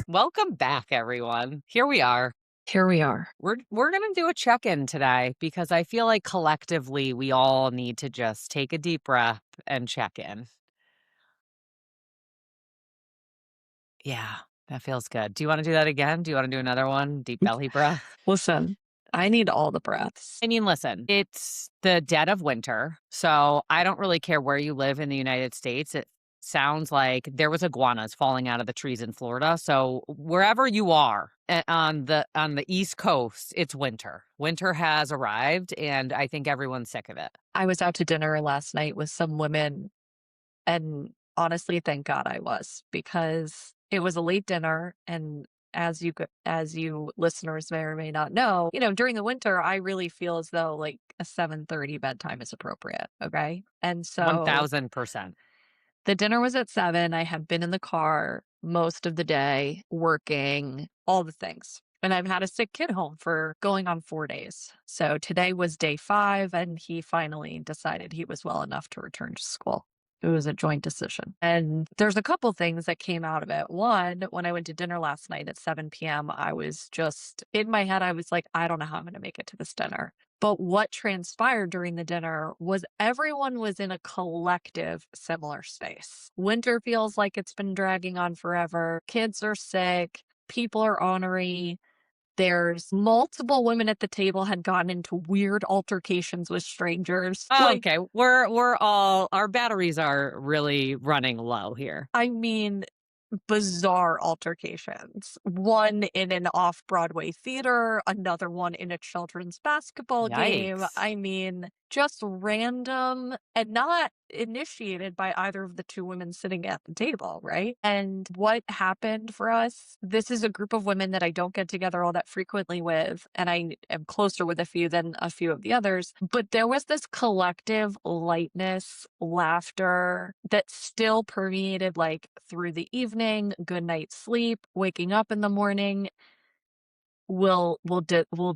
Welcome back, everyone. Here we are. Here we are. We're gonna do a check-in today because I feel like collectively we all need to just take a deep breath and check in. Yeah, that feels good. Do you want to do that again? Do you want to do another one? Deep belly breath. Listen, I need all the breaths. I mean, listen, it's the dead of winter, so I don't really care where you live in the United States. It sounds like there was iguanas falling out of the trees in Florida. So wherever you are on the East Coast, it's winter. Winter has arrived, and I think everyone's sick of it. I was out to dinner last night with some women, and honestly, thank God I was, because it was a late dinner, and as you listeners may or may not know, during the winter, I really feel as though like a 7:30 bedtime is appropriate, okay? And so 1000%. the dinner was at 7. I had been in the car most of the day, working, all the things. And I've had a sick kid home for going on 4 days. So today was day 5, and he finally decided he was well enough to return to school. It was a joint decision. And there's a couple things that came out of it. One, when I went to dinner last night at 7 p.m., I was just in my head, I was like, I don't know how I'm going to make it to this dinner. But what transpired during the dinner was everyone was in a collective similar space. Winter feels like it's been dragging on forever. Kids are sick. People are ornery. There's multiple women at the table had gotten into weird altercations with strangers. Oh, okay, we're all our batteries are really running low here. I mean, bizarre altercations. One in an off-Broadway theater, another one in a children's basketball game. Yikes. I mean, just random and not initiated by either of the two women sitting at the table, right? And what happened for us, this is a group of women that I don't get together all that frequently with, and I am closer with a few than a few of the others. But there was this collective lightness, laughter that still permeated like through the evening, good night's sleep, waking up in the morning. We'll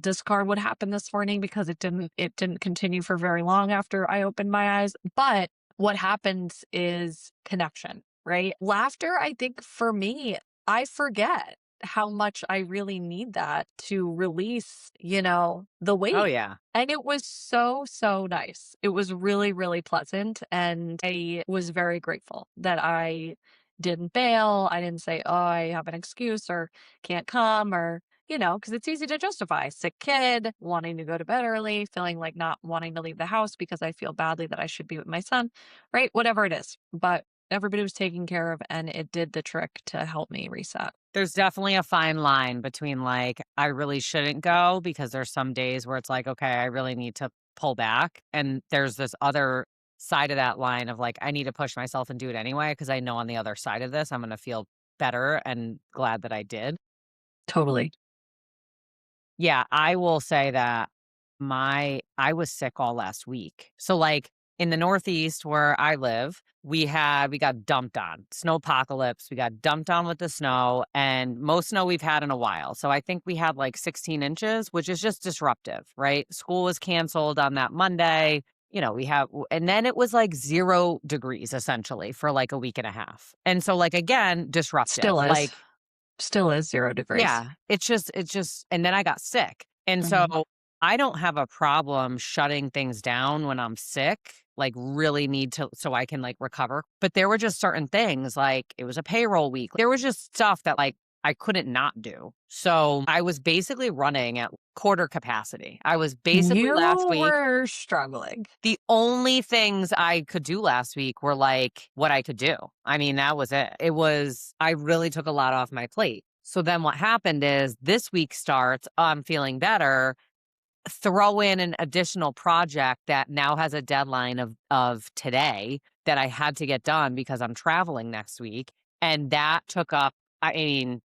discard what happened this morning because it didn't continue for very long after I opened my eyes. But what happens is connection, right? Laughter, I think for me, I forget how much I really need that to release, the Oh, weight. yeah. And it was so, so nice. It was really, really pleasant. And I was very grateful that I didn't bail. I didn't say, oh, I have an excuse or can't come or because it's easy to justify sick kid, wanting to go to bed early, feeling like not wanting to leave the house because I feel badly that I should be with my son, right? Whatever it is. But everybody was taken care of, and it did the trick to help me reset. There's definitely a fine line between like, I really shouldn't go because there's some days where it's like, okay, I really need to pull back. And there's this other side of that line of like, I need to push myself and do it anyway because I know on the other side of this, I'm going to feel better and glad that I did. Totally. Yeah, I will say that I was sick all last week. So like in the Northeast where I live, we got dumped on. Snowpocalypse. We got dumped on with the snow and most snow we've had in a while. So I think we had like 16 inches, which is just disruptive, right? School was canceled on that Monday. And then it was like 0 degrees essentially for like a week and a half. And so like again, disruptive. Still is. Like Still is 0 degrees. yeah, it's just and then I got sick. And Mhm. so I don't have a problem shutting things down when I'm sick, like really need to so I can like recover. But there were just certain things like it was a payroll week. There was just stuff that like I couldn't not do. So I was basically running at quarter capacity. I was basically You last week. were struggling. The only things I could do last week were like what I could do. I mean, that was it. I really took a lot off my plate. So then what happened is this week starts, I'm feeling better, throw in an additional project that now has a deadline of today that I had to get done because I'm traveling next week. And that took up, I mean,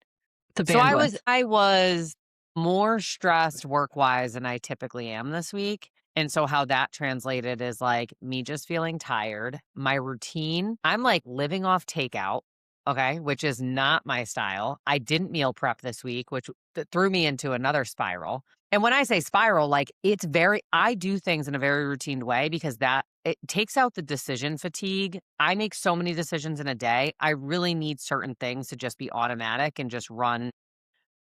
The so bandwidth. I was more stressed work-wise than I typically am this week. And so how that translated is like me just feeling tired. My routine, I'm like living off takeout, okay, which is not my style. I didn't meal prep this week, which threw me into another spiral. And when I say spiral, like, it's very I do things in a very routine way because that it takes out the decision fatigue. I make so many decisions in a day. I really need certain things to just be automatic and just run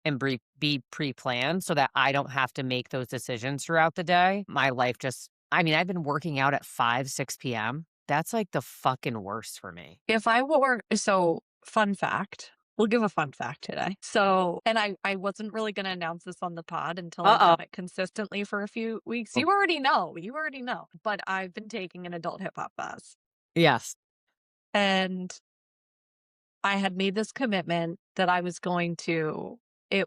and be pre-planned so that I don't have to make those decisions throughout the day. My life just I mean, I've been working out at 5, 6 PM. That's, like, the fucking worst for me. If I were so fun fact, we'll give a fun fact today. So, and I wasn't really gonna announce this on the pod until I've Uh-oh. done it consistently for a few weeks. Oh, You already know, but I've been taking an adult hip hop class. yes. And I had made this commitment that I was going to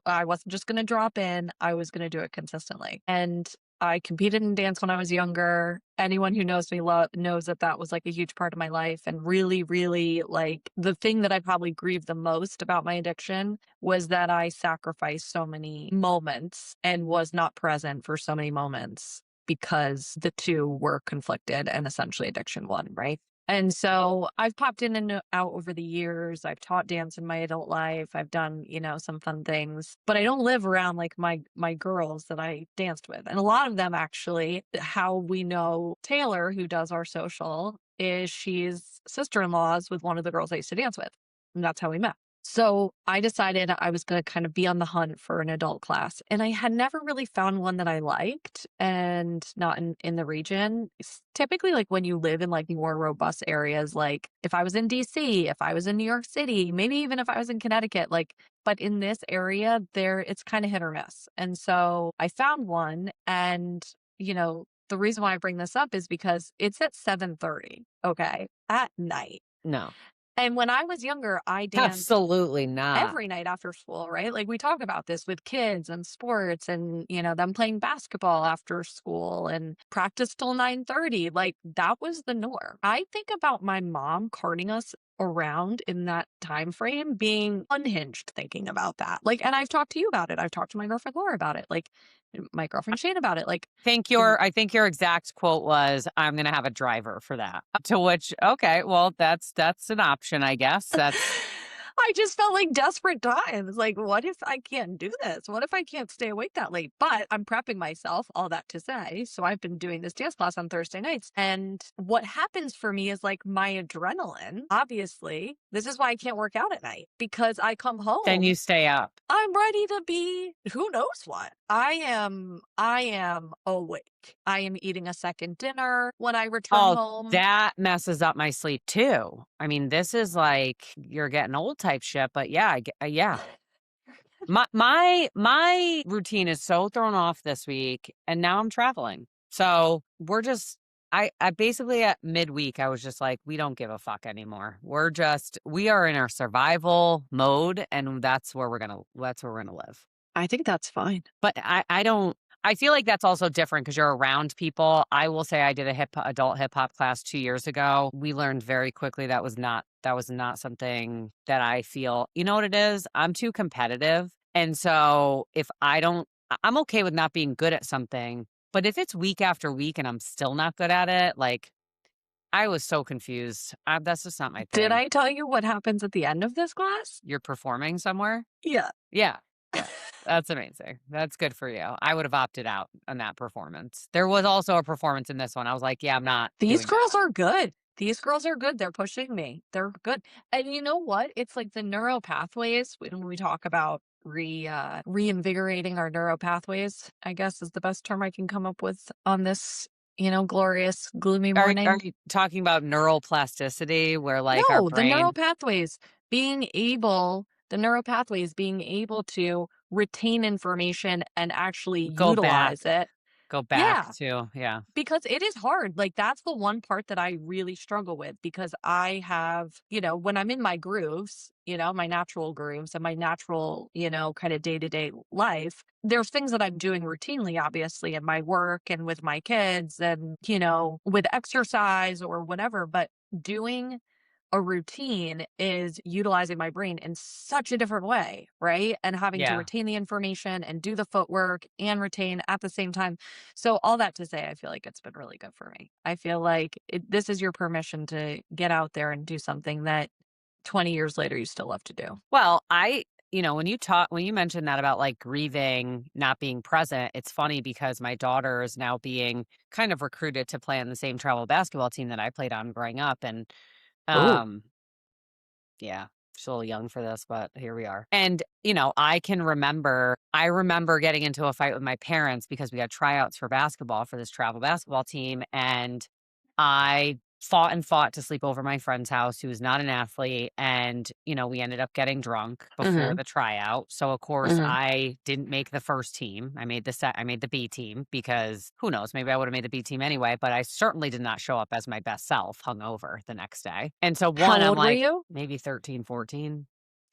I wasn't just gonna drop in, I was gonna do it consistently. And I competed in dance when I was younger. Anyone who knows me knows that that was like a huge part of my life and really, really like the thing that I probably grieved the most about my addiction was that I sacrificed so many moments and was not present for so many moments because the two were conflicted and essentially addiction won, right? And so I've popped in and out over the years. I've taught dance in my adult life. I've done, some fun things, but I don't live around like my girls that I danced with. And a lot of them actually, how we know Taylor, who does our social, is she's sister-in-laws with one of the girls I used to dance with. And that's how we met. So I decided I was going to kind of be on the hunt for an adult class. And I had never really found one that I liked and not in the region. Typically, like when you live in like more robust areas, like if I was in DC, if I was in New York City, maybe even if I was in Connecticut, like, but in this area, there it's kind of hit or miss. And so I found one and, the reason why I bring this up is because it's at 7:30, okay, at night. No. And when I was younger, I danced Absolutely not. every night after school, right? Like we talk about this with kids and sports and, them playing basketball after school and practice till 9:30. Like that was the norm. I think about my mom carting us around in that time frame being unhinged thinking about that. Like, and I've talked to you about it. I've talked to my girlfriend Laura about it. Like my girlfriend Shane about it. Like I think your exact quote was, "I'm gonna have a driver for that." To which, okay, well, that's an option, I guess. That's I just felt like desperate times. Like, what if I can't do this? What if I can't stay awake that late? But I'm prepping myself, all that to say. So I've been doing this dance class on Thursday nights. And what happens for me is like my adrenaline, obviously, this is why I can't work out at night because I come Then home, you stay up. I'm ready to be who knows what. I am awake. I am eating a second dinner when I return Oh, home. that messes up my sleep too. I mean, this is like you're getting old type shit, but yeah, yeah. My routine is so thrown off this week, and now I'm traveling. So we're just I basically at midweek I was just like, we don't give a fuck anymore. We are in our survival mode, and that's where we're gonna live. I think that's fine. But I don't I feel like that's also different because 'cause you're around people. I will say I did a adult hip hop class 2 years ago. We learned very quickly that was not something that I feel you know what it is? I'm too competitive, and so if I don't I'm okay with not being good at something, but if it's week after week and I'm still not good at it, like, I was so confused. That's just not my Did thing. I tell you what happens at the end of this class? You're performing somewhere? Yeah. Yeah. Yeah. That's amazing. That's good for you. I would have opted out on that performance. There was also a performance in this one. I was like, "Yeah, I'm not These doing that girls one." are good. These girls are good. They're pushing me. They're good. And you know what? It's like the neural pathways when we talk about reinvigorating our neural pathways, I guess is the best term I can come up with on this, glorious, gloomy Are morning. you talking about neural plasticity where, like, our No, the neural brain pathways being able to retain information and actually go back utilize it. go back Yeah. to yeah. Because it is hard. Like, that's the one part that I really struggle with because I have, when I'm in my grooves, my natural grooves and my natural, kind of day to day life, there's things that I'm doing routinely, obviously, in my work and with my kids and, with exercise or whatever. But doing a routine is utilizing my brain in such a different way, right? And having to Yeah. retain the information and do the footwork and retain at the same time. So, all that to say, I feel like it's been really good for me. I feel like this is your permission to get out there and do something that 20 years later you still love to do. Well, when you mentioned that about, like, grieving not being present, it's funny because my daughter is now being kind of recruited to play on the same travel basketball team that I played on growing up, and, Oh, um yeah, she's a little young for this, but here we are. And, I remember getting into a fight with my parents because we had tryouts for basketball for this travel basketball team. And I fought and fought to sleep over my friend's house who was not an athlete. And, we ended up getting drunk before mhm, the tryout. So of course mhm. I didn't make the first team. I made the B team because who knows, maybe I would have made the B team anyway, but I certainly did not show up as my best self hungover the next day. And so How one, I'm old were like, you? maybe 13, 14.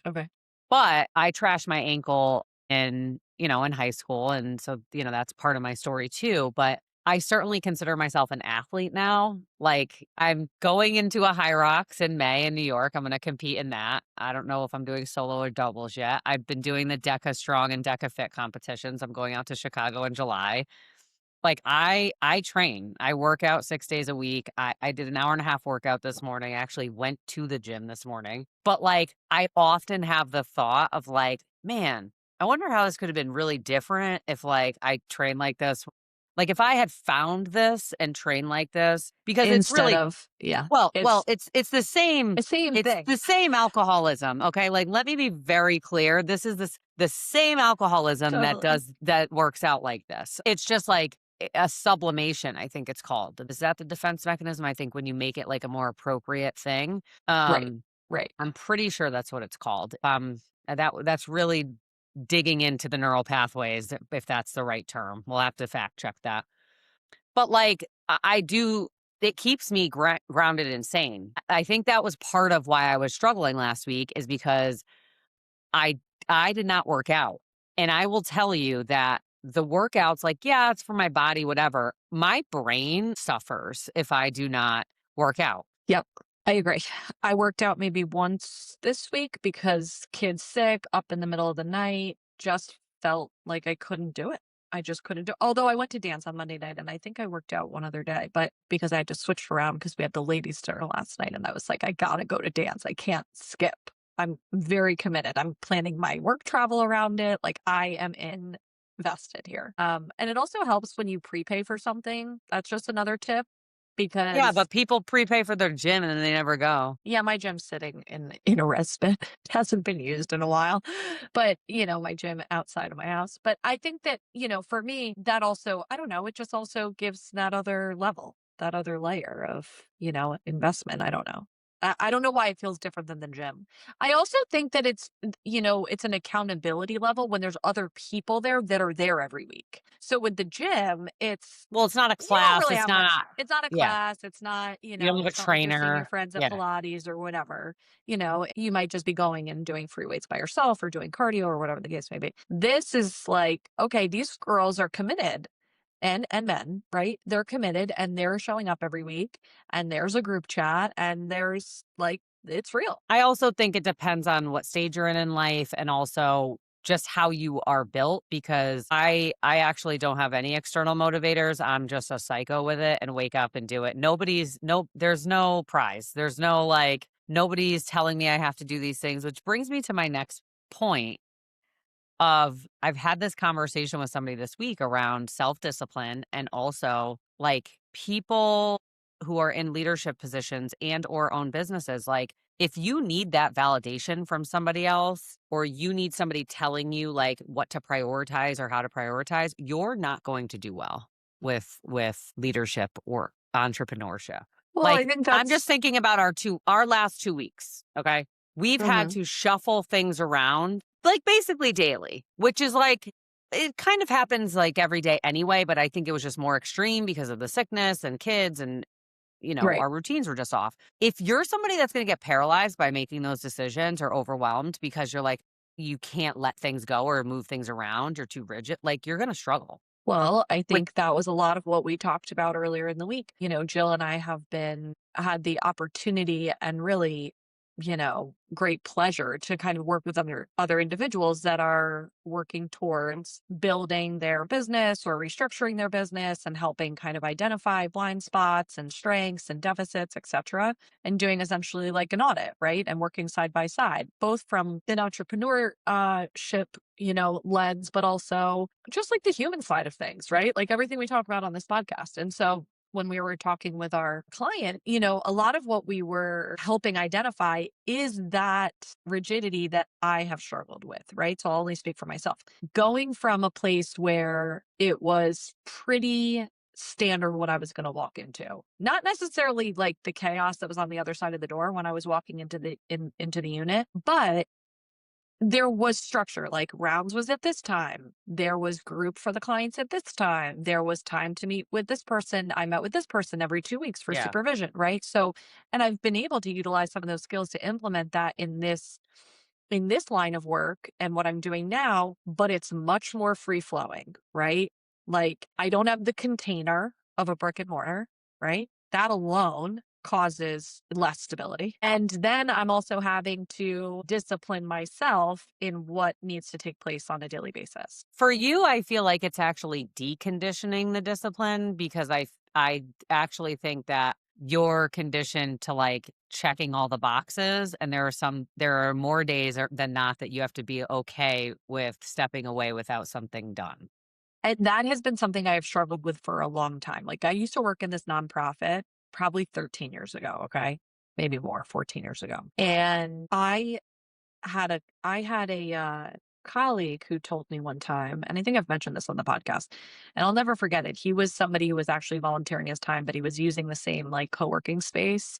Okay. But I trashed my ankle in high school, and so, that's part of my story too, but I certainly consider myself an athlete now. Like, I'm going into a High Rocks in May in New York. I'm gonna compete in that. I don't know if I'm doing solo or doubles yet. I've been doing the Deca Strong and Deca Fit competitions. I'm going out to Chicago in July. Like, I train. I work out 6 days a week. I did an hour and a half workout this morning. I actually went to the gym this morning. But, like, I often have the thought of, like, "Man, I wonder how this could have been really different if, like, I trained like this." Like, if I had found this and trained like this because it's Instead really of yeah, well, the same it's thing. the same alcoholism, okay? Like, let me be very clear. This is the same alcoholism Totally. that works out like this. It's just like a sublimation, I think it's called. Is that the defense mechanism? I think when you make it like a more appropriate thing. Right, Um, right. I'm pretty sure that's what it's called. That's really digging into the neural pathways, if that's the right term. We'll have to fact check that. But, like, I do it keeps me grounded and sane. I think that was part of why I was struggling last week is because I I did not work out. And I will tell you that the workouts, like, yeah, it's for my body, whatever. My brain suffers if I do not work out. Yep, I agree. I worked out maybe once this week because kid's sick, up in the middle of the night, just felt like I couldn't do it. I just couldn't do although I went to dance on Monday night, and I think I worked out one other day, but because I had to switch around because we had the ladies' dinner last night, and I was like, "I gotta go to dance. I can't skip." I'm very committed. I'm planning my work travel around it. Like, I am invested here. And it also helps when you prepay for something. That's just another tip Yeah, because but people prepay for their gym and then they never go. yeah, my gym's sitting in a respite. It hasn't been used in a while. But, my gym outside of my house. But I think that, for me, that also, I don't know, it just also gives that other level, that other layer of, investment. I don't know. I don't know why it feels different than the gym. I also think that it's an accountability level when there's other people there that are there every week. So with the gym, Well, it's not a you don't class, really it's have much not it's not a yeah, class, it's not, you don't have a it's not like you're seeing your trainer. friends at Yeah. Pilates or whatever, you might just be going and doing free weights by yourself or doing cardio or whatever the case may be. This is like, okay, these girls are committed and men, right? They're committed and they're showing up every week and there's a group chat and there's like it's real. I also think it depends on what stage you're in life and also just how you are built because I actually don't have any external motivators. I'm just a psycho with it and wake up and do it. There's no prize. There's no like nobody's telling me I have to do these things, which brings me to my next point of I've had this conversation with somebody this week around self-discipline and also like people who are in leadership positions and or own businesses like if you need that validation from somebody else or you need somebody telling you like what to prioritize or how to prioritize you're not going to do well with leadership or entrepreneurship. Well, I Like think I'm just that's thinking about our last 2 weeks, okay? We've had mhm. to shuffle things around like, basically daily, which is like it kind of happens, like, every day anyway, but I think it was just more extreme because of the sickness and kids and, Right. our routines were just off. If you're somebody that's gonna get paralyzed by making those decisions or overwhelmed because you're like, you can't let things go or move things around, you're too rigid, like, you're gonna struggle. Well, I Which think that was a lot of what we talked about earlier in the week. Jill and I have had the opportunity and really great pleasure to kind of work with other individuals that are working towards building their business or restructuring their business and helping kind of identify blind spots and strengths and deficits, etc., and doing essentially like an audit, right? And working side by side, both from an entrepreneurship lens, but also just like the human side of things, right? Like everything we talk about on this podcast. And so when we were talking with our client, a lot of what we were helping identify is that rigidity that I have struggled with, right? So I'll only speak for myself. Going from a place where it was pretty standard what I was going to walk into, not necessarily like the chaos that was on the other side of the door when I was walking into the unit, but there was structure, like rounds was at this time. There was group for the clients at this time. There was time to meet with this person. I met with this person every 2 weeks for Yeah. supervision, right? So, and I've been able to utilize some of those skills to implement that in this line of work and what I'm doing now, but it's much more free flowing, right? Like I don't have the container of a brick and mortar, right? That alone causes less stability. And then I'm also having to discipline myself in what needs to take place on a daily basis. For you, I feel like it's actually deconditioning the discipline because I actually think that you're conditioned to like checking all the boxes, and there are more days than not that you have to be okay with stepping away without something done. And that has been something I have struggled with for a long time. Like I used to work in this nonprofit probably 13 years ago, okay? Maybe more, 14 years ago. And I had a colleague who told me one time, and I think I've mentioned this on the podcast, and I'll never forget it. He was somebody who was actually volunteering his time, but he was using the same like co-working space,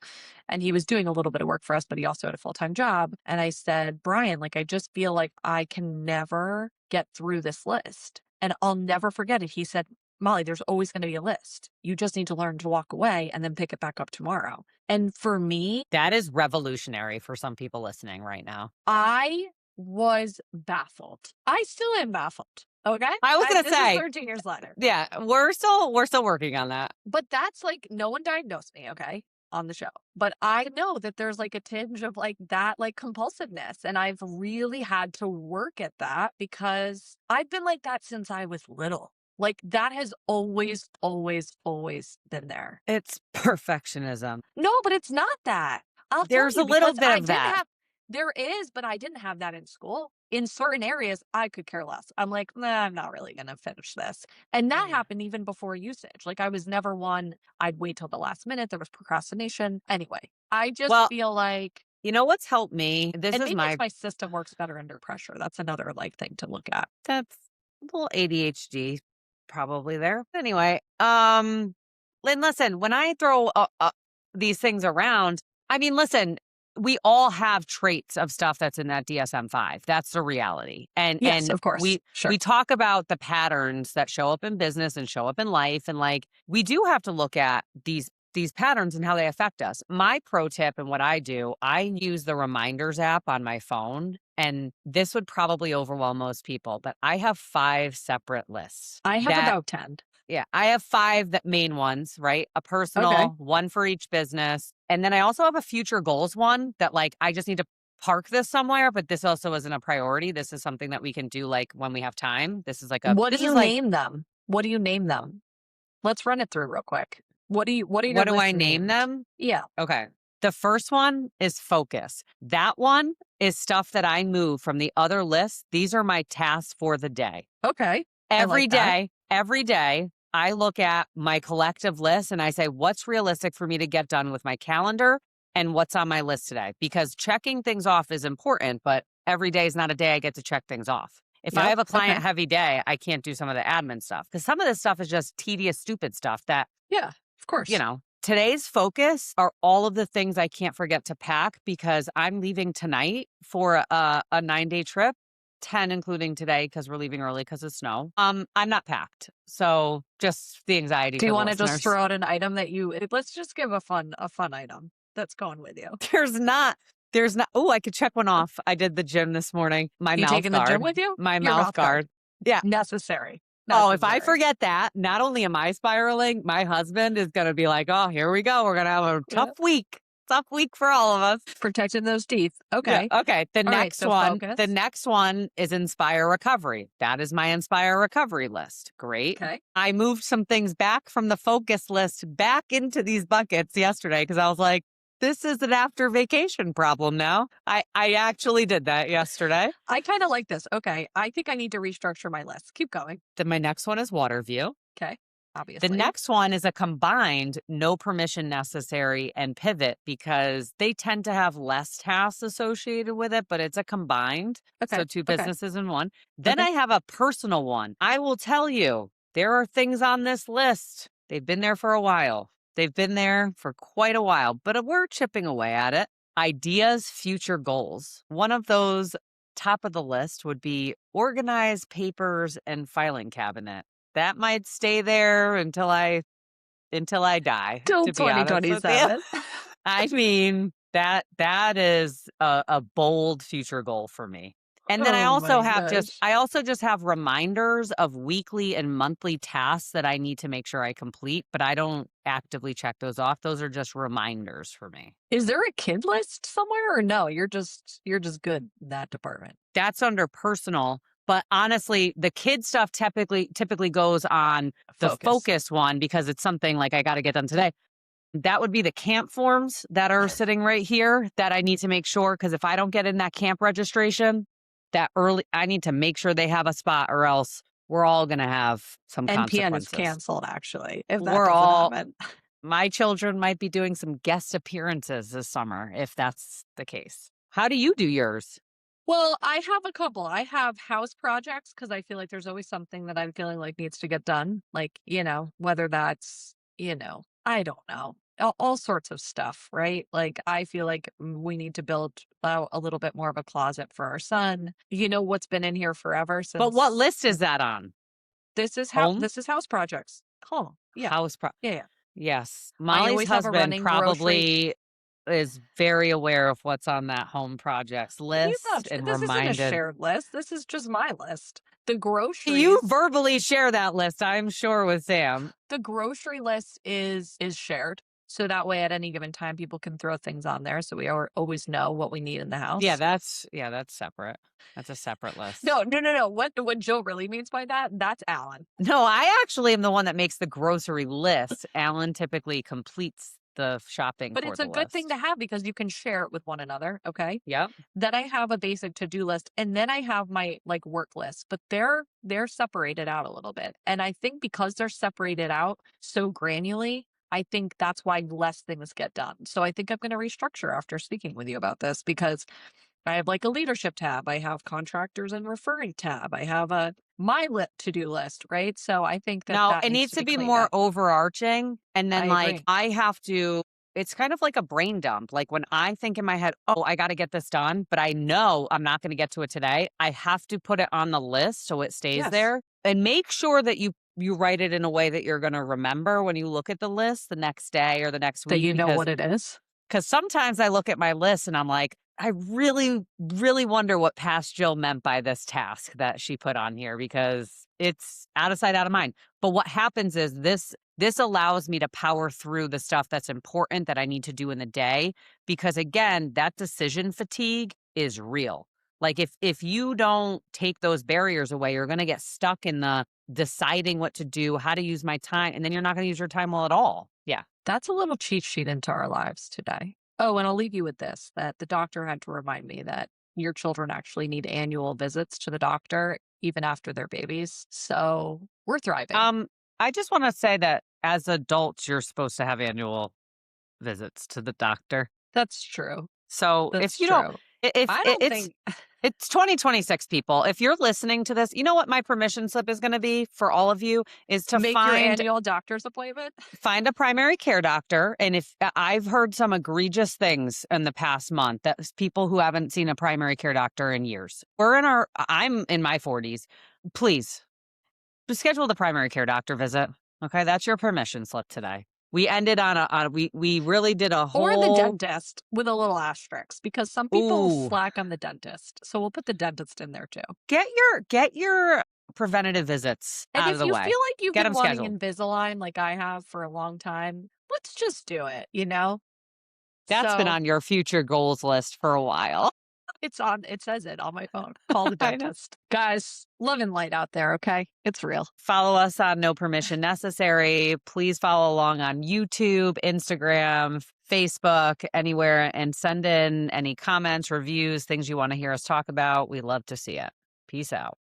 and he was doing a little bit of work for us, but he also had a full-time job. And I said, Brian, like I just feel like I can never get through this list. And I'll never forget it. He said, Molly, there's always going to be a list. You just need to learn to walk away and then pick it back up tomorrow. And for me, That is revolutionary for some people listening right now. I was baffled. I still am baffled. Okay. I was gonna This is say, 13 years later. yeah, we're still working on that. But that's like, no one diagnosed me. Okay. On the show. But I know that there's like a tinge of like that, like compulsiveness. And I've really had to work at that because I've been like that since I was little. Like that has always, always, always been there. It's perfectionism. No, but it's not that. I'll tell There's a you little because bit I of didn't that. have there is, but I didn't have that in school. In certain areas, I could care less. I'm like, nah, I'm not really gonna finish this. And that Yeah. happened even before usage. Like I was never one, I'd wait till the last minute. There was procrastination. Anyway, I just Well, feel like, you know what's helped me? This and is maybe it's my my system works better under pressure. That's another like thing to look at. that's a little ADHD probably there. Anyway, Lynn, listen, when I throw these things around, I mean, listen, we all have traits of stuff that's in that DSM-5. That's the reality. And Yes, and of course. we Sure. we talk about the patterns that show up in business and show up in life, and like we do have to look at these patterns and how they affect us. My pro tip and what I do, I use the reminders app on my phone, and this would probably overwhelm most people, but I have 5 separate lists I have that about 10. yeah, I have 5 that main ones, right? A Okay. personal, one for each business. And then I also have a future goals one that like I just need to park this somewhere, but this also isn't a priority. This is something that we can do like when we have time. What do This is you like name them? What do you name them? Let's run it through real quick. What are your what do I lists name named? them? Yeah. Okay. The first one is focus. That one is stuff that I move from the other list. These are my tasks for the day. Okay. I like that. Every day, I look at my collective list and I say, what's realistic for me to get done with my calendar and what's on my list today? Because checking things off is important, but every day is not a day I get to check things off. If I Yep. have a Okay. client heavy day, I can't do some of the admin stuff because some of this stuff is just tedious, stupid stuff that, Yeah. Of course. today's focus are all of the things I can't forget to pack because I'm leaving tonight for a 9-day trip. 10 including today because we're leaving early because of snow. I'm not packed. So just the anxiety Do for you the want to just listeners. throw out an item that let's just give a fun item that's going with you. There's not oh, I could check one off. I did the gym this morning. My You mouth taking the gym guard. with you? My Your mouth mouth guard. guard. Yeah. Necessary. Oh, if I Necessary. forget that, not only am I spiraling, my husband is gonna be like, oh, here we go. We're gonna have a Yeah. tough week. Tough week for all of us. Protecting those teeth. Yeah. Okay. Okay. The All right. next So one, the focus. next one is Inspire Recovery. That is my Inspire Recovery list. Great. Okay. I moved some things back from the focus list back into these buckets yesterday because I was like, this is an after vacation problem now. I actually did that yesterday. I kind of like this. Okay. I think I need to restructure my list. Keep going. Then my next one is Water View. Okay. The Obviously. next one is a combined no permission necessary and pivot because they tend to have less tasks associated with it, but it's a combined. So Okay. two Okay. businesses in one. Then Okay. I have a personal one. I will tell you, there are things on this list. They've been there for a while. They've been there for quite a while, but we're chipping away at it. Ideas, future goals. One of those top of the list would be organize papers and filing cabinet. That might stay there until I die, Till to be honest with you. 2027. I mean, that is a bold future goal for me. And then Oh my gosh. I also just have reminders of weekly and monthly tasks that I need to make sure I complete, but I don't actively check those off. Those are just reminders for me. Is there a kid list somewhere or no? You're just good in that department. That's under personal, but honestly, the kid stuff typically goes on the Focus. focus one because it's something like I got to get done today. That would be the camp forms that are sitting right here that I need to make sure because if I don't get in that camp registration that early, I need to make sure they have a spot or else we're all going to have some NPN is consequences. canceled actually, if that We're doesn't all, happen. my children might be doing some guest appearances this summer if that's the case. How do you do yours? Well, I have a couple. I have house projects because I feel like there's always something that I'm feeling like needs to get done. Like, whether that's, I don't know, all sorts of stuff, right? Like, I feel like we need to build out a little bit more of a closet for our son. You know what's been in here forever But what since list is that on? Home? this is house projects. Home. Yeah. House pro Yeah. Yeah. Yes. I Molly's always have a husband running grocery. probably is very aware of what's on that home projects He's not, list and this isn't a reminded. shared list. This is just my list. You verbally share that list, I'm sure, with Sam. The grocery list is shared. So that way at any given time people can throw things on there so we always know what we need in the house. Yeah, that's separate. That's a separate list. No, no, no, no. What Jill really means by that, that's Alan. No, I actually am the one that makes the grocery list. Alan typically completes the shopping But for it's the a good thing to list. have because you can share it with one another, okay? Yep. Then I have a basic to-do list and then I have my like work list, but they're separated out a little bit. And I think because they're separated out so granularly, I think that's why less things get done. So I think I'm going to restructure after speaking with you about this because I have like a leadership tab, I have contractors and referring tab, I have a my lit to-do list, right? So I think that No, that it needs needs to to be be cleaned more up. overarching. And I then, like, agree. I have to, it's kind of like a brain dump. Like, when I think in my head, oh, I got to get this done, but I know I'm not going to get to it today, I have to put it on the list so it stays Yes. there and make sure that you write it in a way that you're going to remember when you look at the list the next day or the next That week you know what it is. because sometimes I look at my list and I'm like, I really, really wonder what past Jill meant by this task that she put on here because it's out of sight, out of mind. But what happens is this allows me to power through the stuff that's important that I need to do in the day because again, that decision fatigue is real. Like if you don't take those barriers away, you're going to get stuck in the deciding what to do, how to use my time, and then you're not going to use your time well at all. Yeah. That's a little cheat sheet into our lives today. Oh, and I'll leave you with this, that the doctor had to remind me that your children actually need annual visits to the doctor even after they're babies. So we're thriving. Um, I just want to say that as adults, you're supposed to have annual visits to the doctor. That's true. So if That's you don't, true. if I don't think it's 2026 people, if you're listening to this, you know what my permission slip is going to be for all of you is to make your annual doctor's appointment. find a primary care doctor. And if I've heard some egregious things in the past month that people who haven't seen a primary care doctor in years, I'm in my 40s. Please schedule the primary care doctor visit. Okay. That's your permission slip today. We ended we really did a Or the whole, dentist with a little asterisk because some people ooh, slack on the dentist. So we'll put the dentist in there too. get your preventative visits And out of if the you way. feel like you've Get been them wanting scheduled. Invisalign like I have for a long time, let's just do it, you know? That's been So on your future goals list for a while. it says it on my phone. Call the I know. dentist. Guys, love and light out there, okay? It's real. Follow us on No Permission Necessary. Please follow along on YouTube, Instagram, Facebook, anywhere, and send in any comments, reviews, things you want to hear us talk about. We love to see it. Peace out.